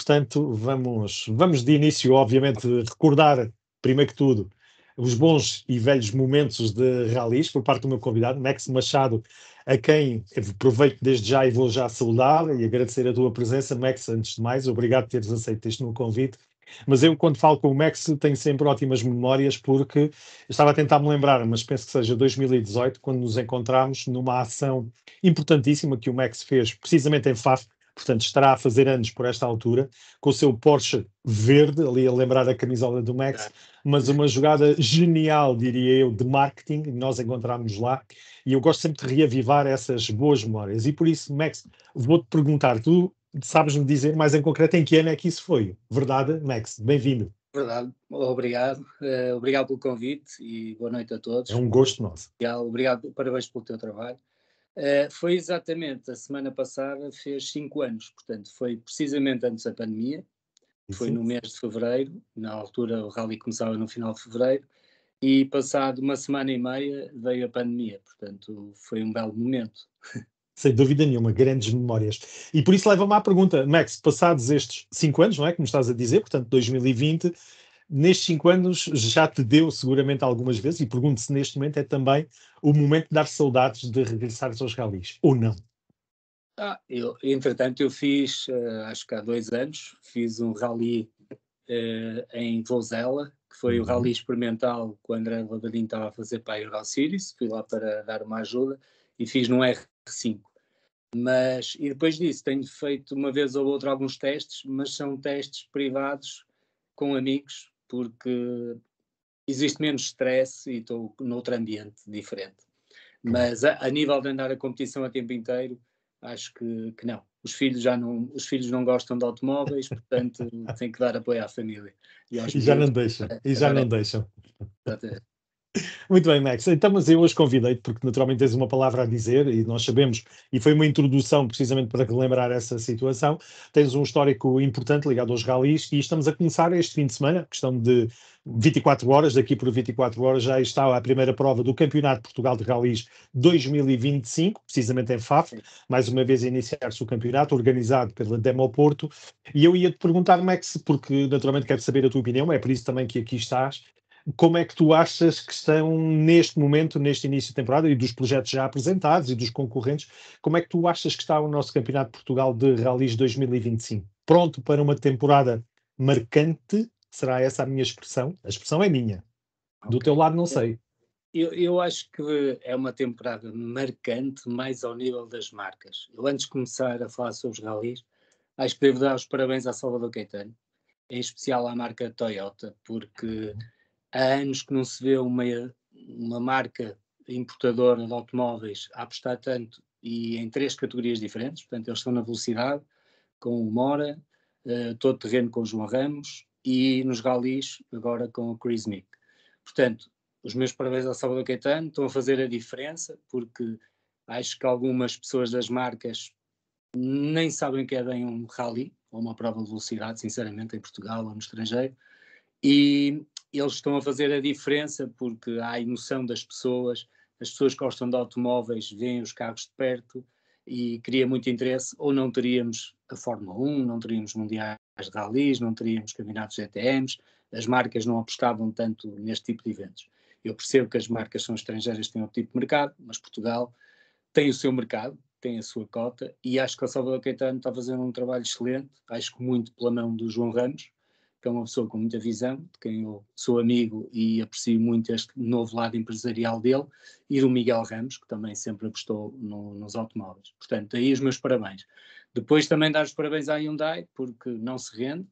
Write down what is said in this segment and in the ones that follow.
portanto, vamos de início, obviamente, recordar, primeiro que tudo, os bons e velhos momentos de ralis por parte do meu convidado, Max Machado, a quem aproveito desde já e vou já saudar e agradecer a tua presença. Max, antes de mais, obrigado por teres aceito este meu convite. Mas eu, quando falo com o Max, tenho sempre ótimas memórias, porque eu estava a tentar me lembrar, mas penso que seja 2018, quando nos encontramos numa ação importantíssima que o Max fez, precisamente em Faf. Portanto, estará a fazer anos por esta altura, com o seu Porsche verde, ali a lembrar a camisola do Max, mas uma jogada genial, diria eu, de marketing, nós encontramos lá, e eu gosto sempre de reavivar essas boas memórias. E por isso, Max, vou-te perguntar, tu sabes-me dizer mais em concreto em que ano é que isso foi? Verdade, Max? Bem-vindo. Verdade, obrigado. Obrigado pelo convite e boa noite a É todos. um gosto nosso. Obrigado, parabéns pelo teu trabalho. Foi exatamente a semana passada, fez 5 anos, portanto, foi precisamente antes da pandemia, foi Isso. no mês de fevereiro, na altura o rally começava no final de fevereiro, e passado uma semana e meia veio a pandemia, portanto, foi um belo momento. Sem dúvida nenhuma, grandes memórias. E por isso leva-me à pergunta, Max, passados estes 5 anos, não é? Como estás a dizer, portanto, 2020, nestes 5 anos já te deu seguramente algumas vezes, e pergunto se neste momento é também o momento de dar saudades de regressar aos ralis, ou não? Entretanto, eu fiz, acho que há 2 anos, fiz um rally em Vozela, que foi o rally experimental que o André Lavadinho estava a fazer para a Euroseries, fui lá para dar uma ajuda e fiz num R5. E depois disso tenho feito uma vez ou outra alguns testes, mas são testes privados com amigos, porque existe menos stress e estou noutro ambiente diferente. Mas a nível de andar a competição a tempo inteiro, acho que não. Os filhos não gostam de automóveis, portanto tem que dar apoio à família. E aos E já não miúdos, deixam, e já agora não deixam. é. Muito bem, Max. Então, mas eu hoje convidei-te porque naturalmente tens uma palavra a dizer e nós sabemos, e foi uma introdução precisamente para relembrar essa situação. Tens um histórico importante ligado aos ralis e estamos a começar este fim de semana, questão de 24 horas, daqui por 24 horas já está a primeira prova do Campeonato de Portugal de Ralis 2025, precisamente em Faf, mais uma vez a iniciar-se o campeonato, organizado pela Demo Porto, e eu ia-te perguntar, Max, porque naturalmente quero saber a tua opinião, é por isso também que aqui estás. Como é que tu achas que estão neste momento, neste início de temporada, e dos projetos já apresentados e dos concorrentes, como é que tu achas que está o nosso Campeonato de Portugal de Ralis 2025? Pronto para uma temporada marcante? Será essa a minha expressão? A expressão é minha. Do teu lado não sei. Eu acho que é uma temporada marcante, mais ao nível das marcas. Eu, antes de começar a falar sobre os ralis, acho que devo dar os parabéns à Salvador Caetano, em especial à marca Toyota, porque há anos que não se vê uma marca importadora de automóveis a apostar tanto e em 3 categorias diferentes. Portanto, eles estão na velocidade, com o Mora, todo terreno com o João Ramos e nos ralis agora com o Chris Mick. Portanto, os meus parabéns ao Salvador Caetano, estão a fazer a diferença, porque acho que algumas pessoas das marcas nem sabem o que é bem um rally, ou uma prova de velocidade, sinceramente, em Portugal ou no estrangeiro, e eles estão a fazer a diferença porque há a emoção das pessoas, as pessoas que gostam de automóveis veem os carros de perto e cria muito interesse, ou não teríamos a Fórmula 1, não teríamos mundiais de rallies, não teríamos campeonatos de GTMs, as marcas não apostavam tanto neste tipo de eventos. Eu percebo que as marcas são estrangeiras, têm outro tipo de mercado, mas Portugal tem o seu mercado, tem a sua cota, e acho que o Salvador Caetano está fazendo um trabalho excelente, acho que muito pela mão do João Ramos, que é uma pessoa com muita visão, de quem eu sou amigo e aprecio muito este novo lado empresarial dele, e do Miguel Ramos, que também sempre apostou nos automóveis. Portanto, aí os meus parabéns. Depois também dar os parabéns à Hyundai, porque não se rende,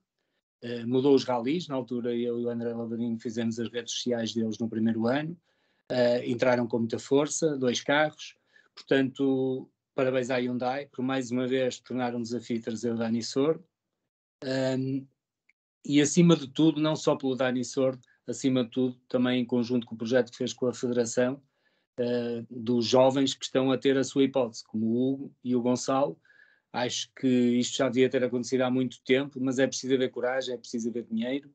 mudou os ralis, na altura eu e o André Lavadinho fizemos as redes sociais deles no primeiro ano, entraram com muita força, 2 carros, portanto, parabéns à Hyundai, por mais uma vez tornar um desafio trazer o Dani Sordo, e acima de tudo, não só pelo Dani Sordo, acima de tudo, também em conjunto com o projeto que fez com a Federação, dos jovens que estão a ter a sua hipótese, como o Hugo e o Gonçalo. Acho que isto já devia ter acontecido há muito tempo, mas é preciso haver coragem, é preciso haver dinheiro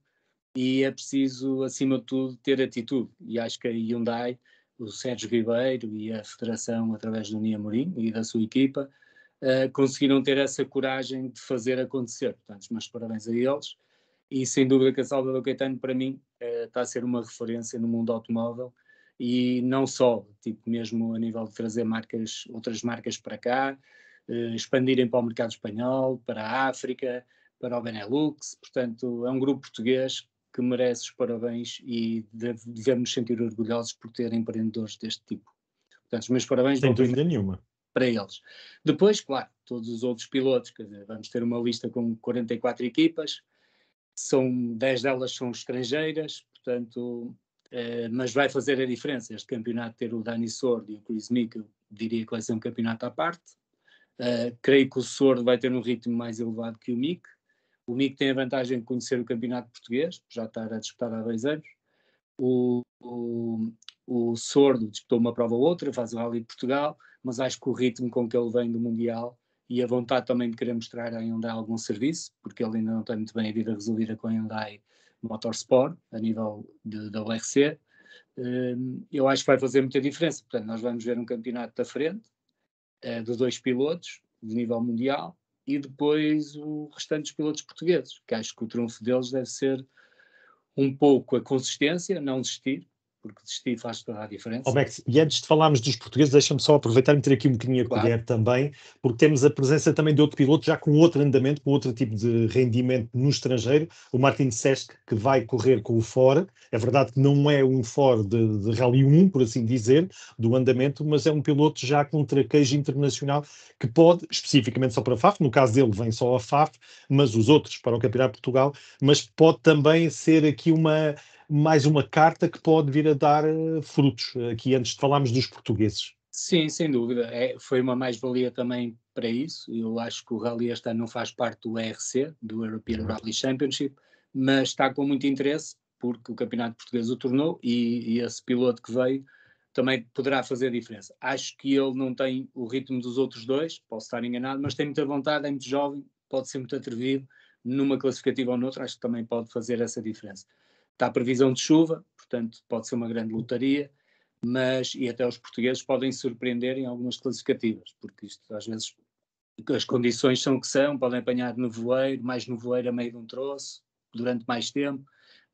e é preciso, acima de tudo, ter atitude. E acho que a Hyundai, o Sérgio Ribeiro e a Federação, através do Nia Mourinho e da sua equipa, conseguiram ter essa coragem de fazer acontecer. Portanto, os meus parabéns a eles. E sem dúvida que a Salvador Caetano, para mim, está a ser uma referência no mundo automóvel, e não só, tipo, mesmo a nível de trazer outras marcas para cá, expandirem para o mercado espanhol, para a África, para o Benelux. Portanto, é um grupo português que merece os parabéns e devemos nos sentir orgulhosos por ter empreendedores deste tipo. Portanto, os meus parabéns Sem dúvida nenhuma. Para eles. Depois, claro, todos os outros pilotos, quer dizer, vamos ter uma lista com 44 equipas, 10 delas são estrangeiras, portanto, mas vai fazer a diferença este campeonato ter o Dani Sordo e o Chris Meek. Eu diria que vai ser um campeonato à parte. Creio que o Sordo vai ter um ritmo mais elevado que o Meek. O Meek tem a vantagem de conhecer o campeonato português, já estar a disputar há 2 anos. O Sordo disputou uma prova ou outra, faz o Rally de Portugal, mas acho que o ritmo com que ele vem do Mundial e a vontade também de querer mostrar a Hyundai algum serviço, porque ele ainda não tem muito bem a vida resolvida com a Hyundai Motorsport, a nível da WRC, eu acho que vai fazer muita diferença. Portanto, nós vamos ver um campeonato da frente, de 2 pilotos, de nível mundial, e depois o restante dos pilotos portugueses, que acho que o trunfo deles deve ser um pouco a consistência, não desistir, porque desistir faz toda a diferença. Max, e antes de falarmos dos portugueses, deixa-me só aproveitar e meter aqui um bocadinho a colher também, porque temos a presença também de outro piloto, já com outro andamento, com outro tipo de rendimento no estrangeiro, o Martin Cesc, que vai correr com o Ford. É verdade que não é um Ford de Rally 1, por assim dizer, do andamento, mas é um piloto já com um traquejo internacional que pode, especificamente só para a FAF, no caso dele vem só a FAF, mas os outros para o Campeonato de Portugal, mas pode também ser aqui mais uma carta que pode vir a dar frutos, aqui antes de falarmos dos portugueses. Sim, sem dúvida. Foi uma mais-valia também para isso. Eu acho que o Rally este ano não faz parte do ERC, do European Rally Championship, mas está com muito interesse, porque o Campeonato Português o tornou, e esse piloto que veio também poderá fazer a diferença. Acho que ele não tem o ritmo dos outros dois, posso estar enganado, mas tem muita vontade, é muito jovem, pode ser muito atrevido, numa classificativa ou noutra, acho que também pode fazer essa diferença. Está a previsão de chuva, portanto pode ser uma grande lotaria, e até os portugueses podem surpreender em algumas classificativas, porque isto às vezes as condições são o que são, podem apanhar mais nevoeiro a meio de um troço, durante mais tempo,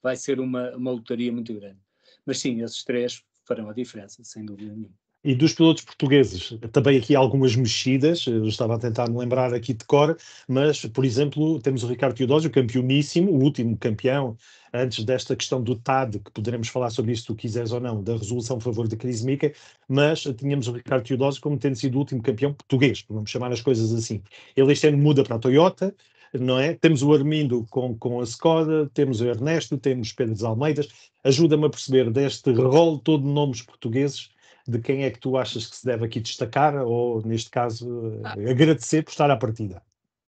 vai ser uma lotaria muito grande. Mas sim, esses 3 farão a diferença, sem dúvida nenhuma. E dos pilotos portugueses, também aqui algumas mexidas, eu estava a tentar me lembrar aqui de cor, mas, por exemplo, temos o Ricardo Teodósio, campeoníssimo, o último campeão, antes desta questão do TAD, que poderemos falar sobre isso se tu quiseres ou não, da resolução a favor de Chris Mica, mas tínhamos o Ricardo Teodósio como tendo sido o último campeão português, vamos chamar as coisas assim. Ele este ano muda para a Toyota, não é? Temos o Armindo com a Skoda, temos o Ernesto, temos Pedro Almeidas. Ajuda-me a perceber deste rol todo de nomes portugueses, de quem é que tu achas que se deve aqui destacar, ou neste caso agradecer por estar à partida?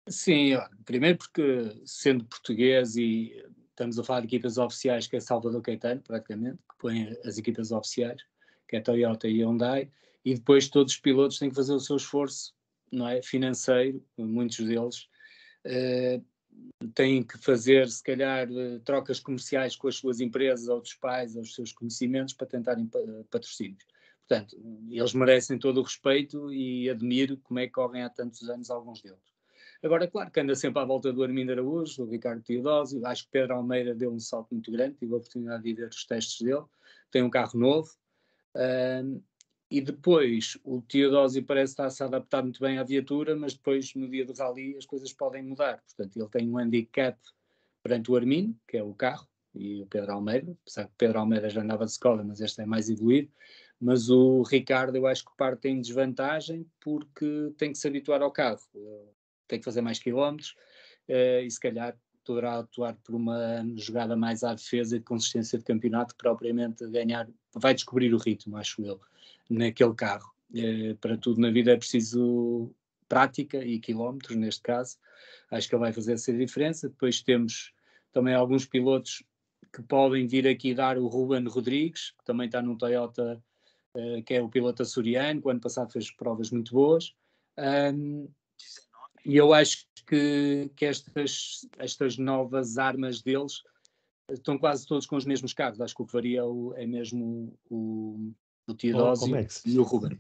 Sim, primeiro porque sendo português e estamos a falar de equipas oficiais, que é Salvador Caetano, praticamente, que põe as equipas oficiais, que é Toyota e Hyundai, e depois todos os pilotos têm que fazer o seu esforço, não é, financeiro, muitos deles, têm que fazer, se calhar, trocas comerciais com as suas empresas ou dos pais ou os seus conhecimentos para tentarem patrocínios. Portanto, eles merecem todo o respeito e admiro como é que correm há tantos anos alguns deles. Agora, claro que anda sempre à volta do Armindo Araújo, do Ricardo Teodósio, acho que Pedro Almeida deu um salto muito grande, tive a oportunidade de ver os testes dele, tem um carro novo, e depois o Teodósio parece estar a se adaptar muito bem à viatura, mas depois no dia do rally as coisas podem mudar. Portanto, ele tem um handicap perante o Armin, que é o carro, e o Pedro Almeida, apesar que o Pedro Almeida já andava de escola, mas este é mais evoluído. Mas o Ricardo eu acho que parte em desvantagem porque tem que se habituar ao carro, tem que fazer mais quilómetros, e se calhar poderá atuar por uma jogada mais à defesa e de consistência de campeonato que propriamente ganhar, vai descobrir o ritmo, acho eu, naquele carro. Para tudo na vida é preciso prática e quilómetros, neste caso. Acho que ele vai fazer essa diferença. Depois temos também alguns pilotos que podem vir aqui dar o Ruben Rodrigues, que também está num Toyota, que é o piloto açoriano, que o ano passado fez provas muito boas. E eu acho que estas novas armas deles estão quase todos com os mesmos carros. Acho que o que varia é mesmo o Teodósio e o Ruben.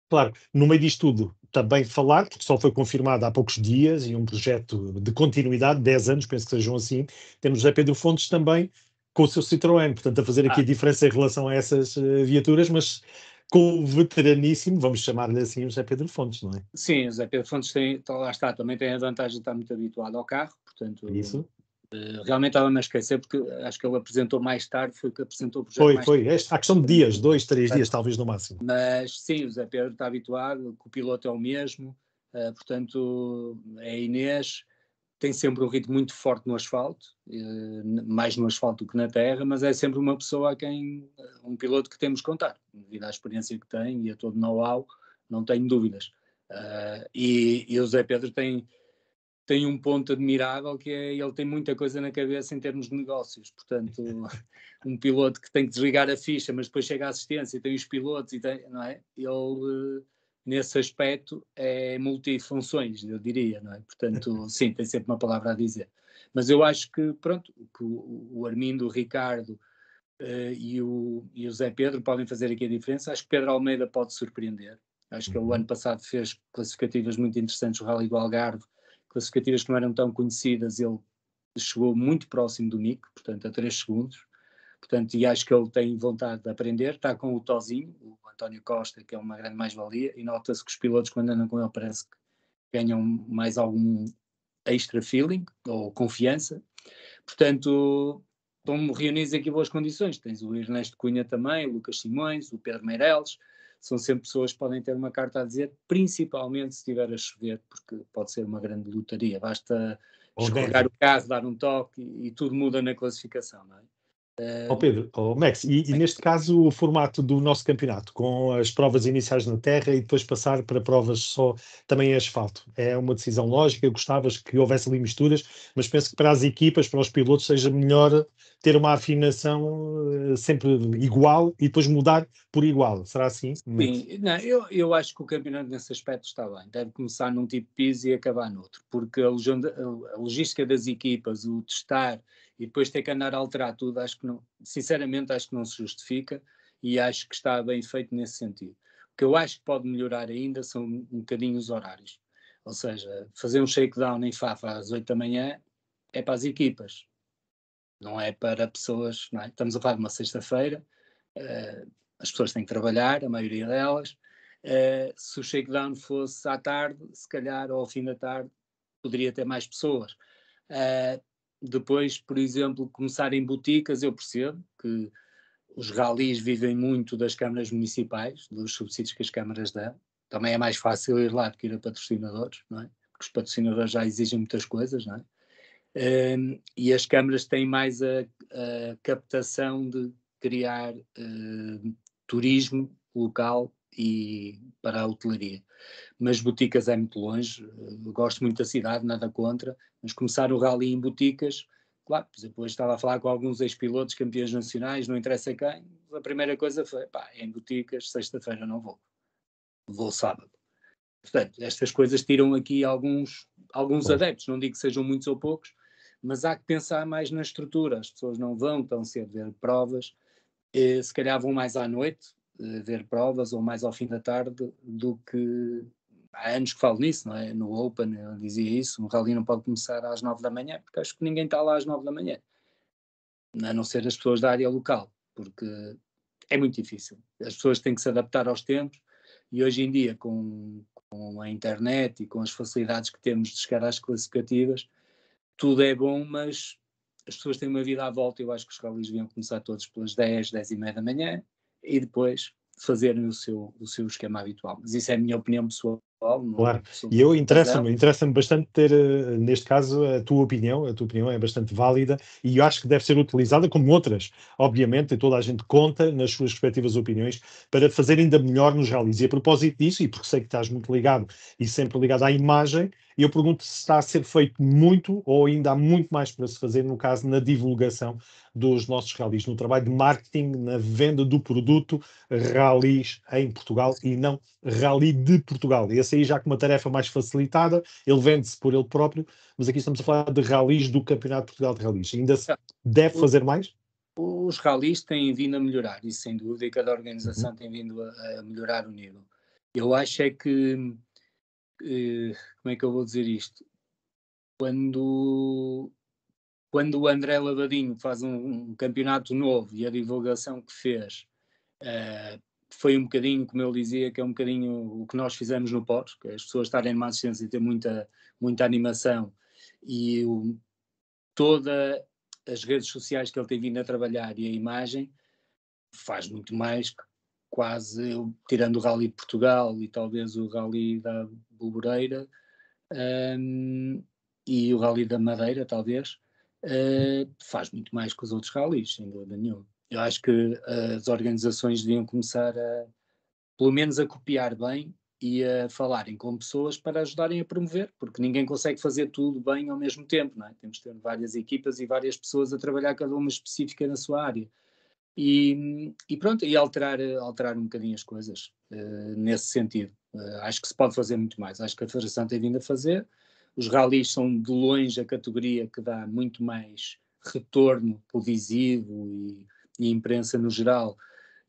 Claro, no meio disto tudo, também falar, porque só foi confirmado há poucos dias, e um projeto de continuidade, 10 anos, penso que sejam assim, temos José Pedro Fontes também com o seu Citroën, portanto, a fazer aqui a diferença em relação a essas viaturas, mas com o veteraníssimo, vamos chamar-lhe assim, o José Pedro Fontes, não é? Sim, o Zé Pedro Fontes lá está, também tem a vantagem de estar muito habituado ao carro, portanto, Isso. realmente estava-me a esquecer, porque acho que ele apresentou mais tarde, foi que apresentou o projeto Foi, mais foi. Há questão de dias, 2, 3 tarde. dias, talvez no máximo. Mas sim, o Zé Pedro está habituado, que o piloto é o mesmo, portanto, é a Inês, tem sempre um ritmo muito forte no asfalto, mais no asfalto do que na terra, mas é sempre uma pessoa a quem, um piloto que temos que contar, devido à experiência que tem e a todo know-how, não tenho dúvidas. E o Zé Pedro tem um ponto admirável, que é ele tem muita coisa na cabeça em termos de negócios, portanto, um piloto que tem que desligar a ficha, mas depois chega a assistência, tem os pilotos, e tem, não é? Ele, nesse aspecto, é multifunções, eu diria, não é? Portanto, sim, tem sempre uma palavra a dizer. Mas eu acho que, pronto, que o Armindo, o Ricardo e o Zé Pedro podem fazer aqui a diferença. Acho que Pedro Almeida pode surpreender. Acho que ele, o ano passado, fez classificativas muito interessantes, o Rally do Algarve, classificativas que não eram tão conhecidas, ele chegou muito próximo do Mick, portanto, a 3 segundos. Portanto, e acho que ele tem vontade de aprender. Está com o Tozinho, o António Costa, que é uma grande mais-valia, e nota-se que os pilotos, quando andam com ele, parece que ganham mais algum extra feeling ou confiança. Portanto, estão reunidos aqui boas condições. Tens o Ernesto Cunha também, o Lucas Simões, o Pedro Meireles. São sempre pessoas que podem ter uma carta a dizer, principalmente se estiver a chover, porque pode ser uma grande lotaria. Basta Ou escorregar neve. o carro, dar um toque e tudo muda na classificação, não é? Pedro, Max, e neste caso o formato do nosso campeonato, com as provas iniciais na terra e depois passar para provas só também em asfalto, é uma decisão lógica? Gostavas que houvesse ali misturas, mas penso que para as equipas, para os pilotos, seja melhor ter uma afinação sempre igual e depois mudar por igual. Será assim, Max? Sim, não, eu acho que o campeonato nesse aspecto está bem. Deve começar num tipo de piso e acabar noutro, porque a logística das equipas, o testar e depois ter que andar a alterar tudo, acho que não, sinceramente, acho que não se justifica e acho que está bem feito nesse sentido. O que eu acho que pode melhorar ainda são um bocadinho os horários. Ou seja, fazer um shakedown em Fafa às 8 da manhã é para as equipas, não é para pessoas, não é? Estamos a falar de uma sexta-feira, as pessoas têm que trabalhar, a maioria delas. Se o shakedown fosse à tarde, se calhar, ou ao fim da tarde, poderia ter mais pessoas. Depois, por exemplo, começar em boticas, eu percebo que os ralis vivem muito das câmaras municipais, dos subsídios que as câmaras dão. Também é mais fácil ir lá do que ir a patrocinadores, não é? Porque os patrocinadores já exigem muitas coisas, não é? E as câmaras têm mais a captação de criar turismo local e para a hotelaria. Mas boticas é muito longe, gosto muito da cidade, nada contra, mas começar o rally em boticas, claro, por exemplo, hoje estava a falar com alguns ex-pilotos, campeões nacionais, não interessa quem, a primeira coisa foi, pá, em boticas, sexta-feira não vou sábado. Portanto, estas coisas tiram aqui alguns Claro. adeptos, não digo que sejam muitos ou poucos, mas há que pensar mais na estrutura. As pessoas não vão tão cedo ver provas, se calhar vão mais à noite ver provas ou mais ao fim da tarde do que. Há anos que falo nisso, não é? No Open eu dizia isso, o rally não pode começar às 9 da manhã, porque acho que ninguém está lá às 9 da manhã, a não ser as pessoas da área local, porque é muito difícil. As pessoas têm que se adaptar aos tempos e hoje em dia, com a internet e com as facilidades que temos de chegar às classificativas, tudo é bom, mas as pessoas têm uma vida à volta. Eu acho que os rallies deviam começar todos pelas 10, 10 e meia da manhã e depois fazerem o seu esquema habitual. Mas isso é a minha opinião pessoal, Claro, não sou e eu razão. interessa-me bastante ter, neste caso, a tua opinião é bastante válida e eu acho que deve ser utilizada como outras, obviamente, e toda a gente conta nas suas respectivas opiniões para fazer ainda melhor nos rallies. E a propósito disso, e porque sei que estás muito ligado e sempre ligado à imagem, eu pergunto se está a ser feito muito ou ainda há muito mais para se fazer, no caso, na divulgação dos nossos rallies, no trabalho de marketing, na venda do produto rallies em Portugal e não Rally de Portugal. Esse aí já com uma tarefa mais facilitada, ele vende-se por ele próprio, mas aqui estamos a falar de rallies do Campeonato de Portugal de Rallies. Ainda se deve fazer mais? Os rallies têm vindo a melhorar, isso sem dúvida, e cada Uhum. organização tem vindo a melhorar o nível. Eu acho é que, como é que eu vou dizer isto? Quando, quando o André Lavadinho faz um campeonato novo e a divulgação que fez eh, foi um bocadinho, como ele dizia, que é um bocadinho o que nós fizemos no POS, que é as pessoas estarem numa assistência e ter muita animação e todas as redes sociais que ele tem vindo a trabalhar e a imagem faz muito mais, quase, tirando o Rally de Portugal e talvez o Rally da Bolboreira, e o Rally da Madeira, talvez, faz muito mais que os outros rallies, sem dúvida nenhuma. Eu acho que as organizações deviam começar pelo menos, a copiar bem e a falarem com pessoas para ajudarem a promover, porque ninguém consegue fazer tudo bem ao mesmo tempo, não é? Temos de ter várias equipas e várias pessoas a trabalhar cada uma específica na sua área. E pronto, e alterar um bocadinho as coisas nesse sentido. Acho que se pode fazer muito mais. Acho que a Federação tem vindo a fazer. Os ralis são de longe a categoria que dá muito mais retorno televisivo e imprensa no geral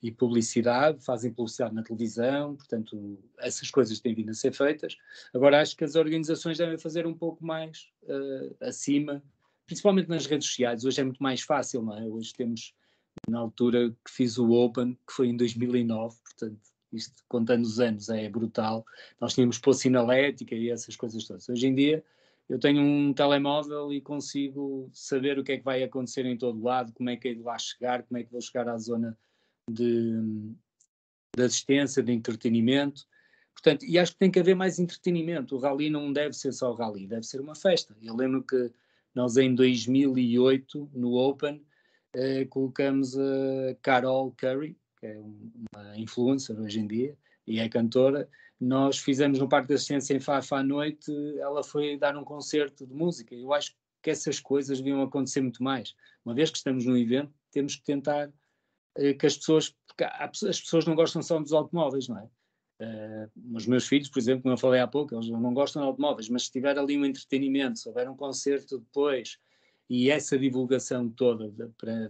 e publicidade, fazem publicidade na televisão, portanto, essas coisas têm vindo a ser feitas. Agora, acho que as organizações devem fazer um pouco mais acima, principalmente nas redes sociais. Hoje é muito mais fácil, não é? Hoje temos, na altura que fiz o Open, que foi em 2009, portanto, isto contando os anos é brutal. Nós tínhamos pôr sinalética e essas coisas todas. Hoje em dia, eu tenho um telemóvel e consigo saber o que é que vai acontecer em todo lado, como é que é de lá chegar, como é que vou chegar à zona de assistência, de entretenimento. Portanto, e acho que tem que haver mais entretenimento. O rally não deve ser só rally, deve ser uma festa. Eu lembro que nós em 2008, no Open, colocamos a Carol Curry, que é uma influencer hoje em dia, e é cantora. Nós fizemos no Parque da Assistência em Faf à noite, ela foi dar um concerto de música. Eu acho que essas coisas deviam acontecer muito mais. Uma vez que estamos no evento, temos que tentar que as pessoas, porque as pessoas não gostam só dos automóveis, não é? Os meus filhos, por exemplo, como eu falei há pouco, eles não gostam de automóveis, mas se tiver ali um entretenimento, se houver um concerto depois e essa divulgação toda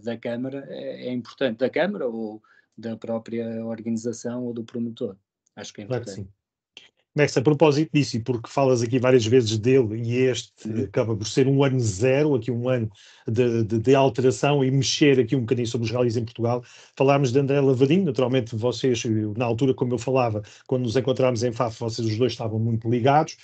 da Câmara é importante, da Câmara ou da própria organização ou do promotor. Acho que é Claro que importante. sim. Max, a propósito disso, e porque falas aqui várias vezes dele, e este acaba por ser um ano zero, aqui um ano de alteração e mexer aqui um bocadinho sobre os rallies em Portugal, falámos de André Lavadinho, naturalmente vocês, na altura, como eu falava, quando nos encontramos em FAF, vocês os dois estavam muito ligados,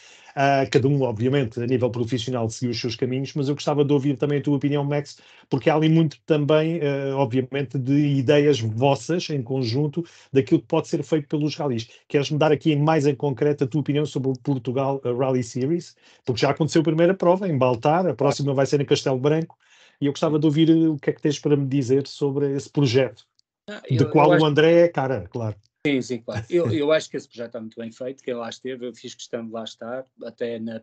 cada um, obviamente, a nível profissional, seguiu os seus caminhos, mas eu gostava de ouvir também a tua opinião, Max, porque há ali muito também, obviamente, de ideias vossas em conjunto daquilo que pode ser feito pelos rallies. Queres-me dar aqui mais em concreto a tua opinião sobre o Portugal Rally Series? Porque já aconteceu a primeira prova em Baltar, a próxima vai ser em Castelo Branco, e eu gostava de ouvir o que é que tens para me dizer sobre esse projeto, de Eu qual o acho. André é cara, claro. Sim, sim, claro. Eu acho que esse projeto está muito bem feito, que ele lá esteve, eu fiz questão de lá estar, até na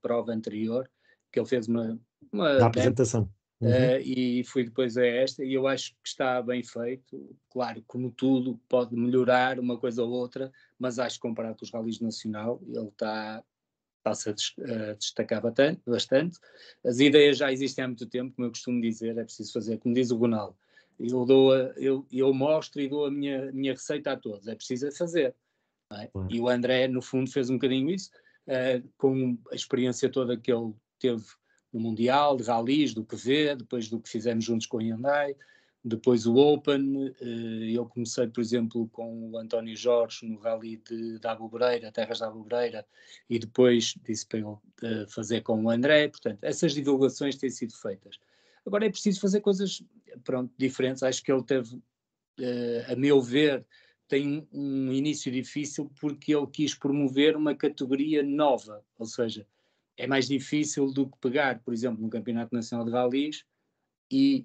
prova anterior, que ele fez uma Da demo, apresentação. Uhum. e fui depois a esta, e eu acho que está bem feito. Claro, como tudo, pode melhorar uma coisa ou outra, mas acho que comparado com os ralis nacional, ele está-se a destacar bastante. As ideias já existem há muito tempo, como eu costumo dizer, é preciso fazer, como diz o Gonal, eu mostro e dou a minha receita a todos, é preciso fazer. Não é? Claro. E o André, no fundo, fez um bocadinho isso, com a experiência toda que ele teve no Mundial, de ralis, do que vê, depois do que fizemos juntos com o Hyundai, depois o Open, eu comecei, por exemplo, com o António Jorge no rally da Abobreira, Terras da Abobreira, e depois disse para ele fazer com o André, portanto, essas divulgações têm sido feitas. Agora é preciso fazer coisas, pronto, diferentes, acho que ele teve, a meu ver, tem um início difícil porque ele quis promover uma categoria nova, ou seja, é mais difícil do que pegar, por exemplo, no Campeonato Nacional de Ralis e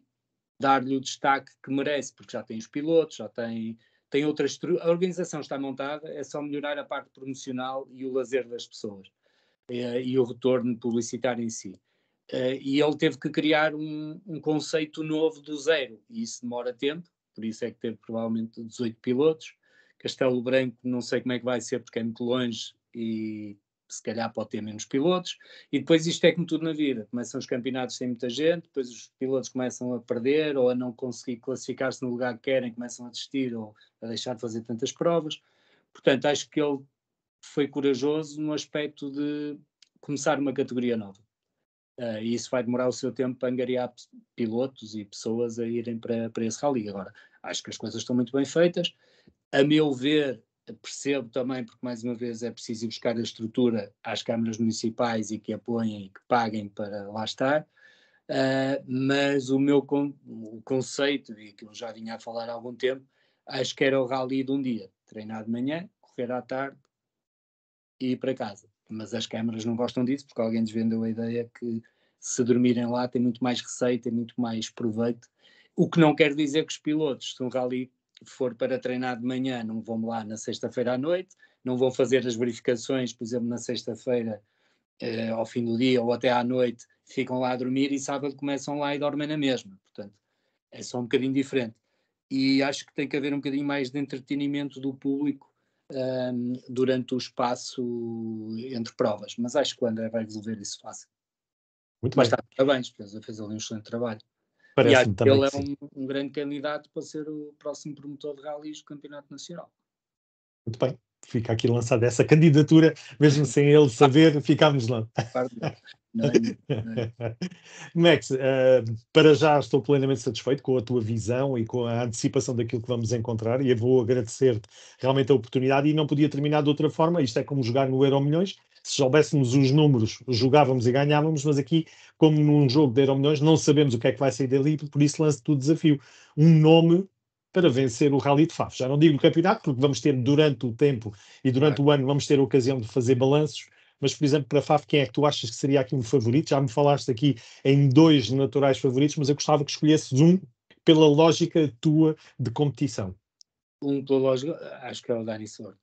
dar-lhe o destaque que merece, porque já tem os pilotos, já tem outras. A organização está montada, é só melhorar a parte promocional e o lazer das pessoas e o retorno publicitário em si. E ele teve que criar um conceito novo do zero, e isso demora tempo, por isso é que teve provavelmente 18 pilotos. Castelo Branco não sei como é que vai ser, porque é muito longe e se calhar pode ter menos pilotos. E depois isto é como tudo na vida, começam os campeonatos sem muita gente, depois os pilotos começam a perder ou a não conseguir classificar-se no lugar que querem, começam a desistir ou a deixar de fazer tantas provas. Portanto, acho que ele foi corajoso no aspecto de começar uma categoria nova. E isso vai demorar o seu tempo para angariar pilotos e pessoas a irem para esse rally. Agora, acho que as coisas estão muito bem feitas. A meu ver, percebo também, porque mais uma vez é preciso ir buscar a estrutura às câmaras municipais e que apoiem e que paguem para lá estar. Mas o conceito, e que eu já vinha a falar há algum tempo, acho que era o rally de um dia, treinar de manhã, correr à tarde e ir para casa. Mas as câmaras não gostam disso, porque alguém lhes vendeu a ideia que se dormirem lá tem muito mais receita, muito mais proveito. O que não quer dizer que os pilotos, se um rally for para treinar de manhã, não vão lá na sexta-feira à noite, não vão fazer as verificações, por exemplo, na sexta-feira ao fim do dia ou até à noite, ficam lá a dormir e sábado começam lá e dormem na mesma. Portanto, é só um bocadinho diferente. E acho que tem que haver um bocadinho mais de entretenimento do público durante o espaço entre provas. Mas acho que o André vai resolver isso fácil. Muito Mas bem. está, parabéns, fez ali um excelente trabalho. E Parece-me acho que também ele que é sim. um grande candidato para ser o próximo promotor de rallies do Campeonato Nacional. Muito bem. Fica aqui lançada essa candidatura, mesmo sem ele saber, ficámos lá. Não é nenhum, não é. Max, para já estou plenamente satisfeito com a tua visão e com a antecipação daquilo que vamos encontrar, e eu vou agradecer-te realmente a oportunidade, e não podia terminar de outra forma. Isto é como jogar no Euromilhões. Se soubéssemos os números, jogávamos e ganhávamos, mas aqui, como num jogo de Euromilhões, não sabemos o que é que vai sair dali, por isso lanço-te o desafio. Um nome para vencer o Rally de Faf. Já não digo o campeonato, porque vamos ter durante o tempo e durante o ano vamos ter a ocasião de fazer balanços, mas, por exemplo, para a Faf, quem é que tu achas que seria aqui um favorito? Já me falaste aqui em 2 naturais favoritos, mas eu gostava que escolhesses um pela lógica tua de competição. Pela lógica, acho que é o Dani Sordo.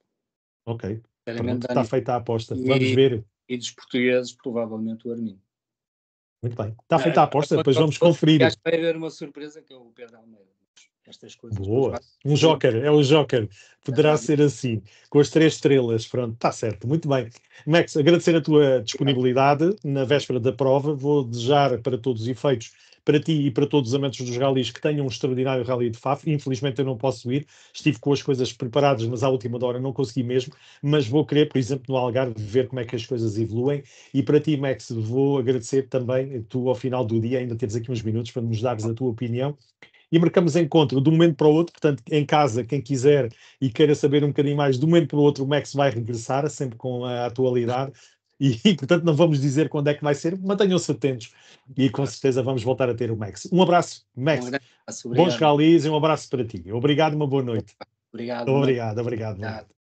Ok, Sinceramente, pronto, está Dani feita a aposta. Vamos e, ver. e dos portugueses, provavelmente o Armindo. Muito bem. Está feita a aposta, depois vamos Acho conferir. que vai haver uma surpresa que é o Pedro Almeida. Estas coisas depois Boa. vai Um ser joker, é o joker. Poderá rádio. ser assim, com as 3 estrelas. Pronto, está certo, muito bem. Max, agradecer a tua disponibilidade na véspera da prova. Vou desejar para todos os efeitos, para ti e para todos os amantes dos ralis, que tenham um extraordinário rally de Faf. Infelizmente eu não posso ir, estive com as coisas preparadas, mas à última hora não consegui mesmo. Mas vou querer, por exemplo, no Algarve, ver como é que as coisas evoluem. E para ti, Max, vou agradecer também, tu ao final do dia ainda teres aqui uns minutos para nos dares a tua opinião. E marcamos encontro de um momento para o outro, portanto, em casa, quem quiser e queira saber um bocadinho mais, de um momento para o outro, o Max vai regressar, sempre com a atualidade, portanto, não vamos dizer quando é que vai ser, mantenham-se atentos, e com certeza vamos voltar a ter o Max. Um abraço, Um Max, grande abraço. bons Obrigado. rallies e um abraço para ti. Obrigado, uma boa noite. Obrigado. Boa noite. Obrigado, boa noite.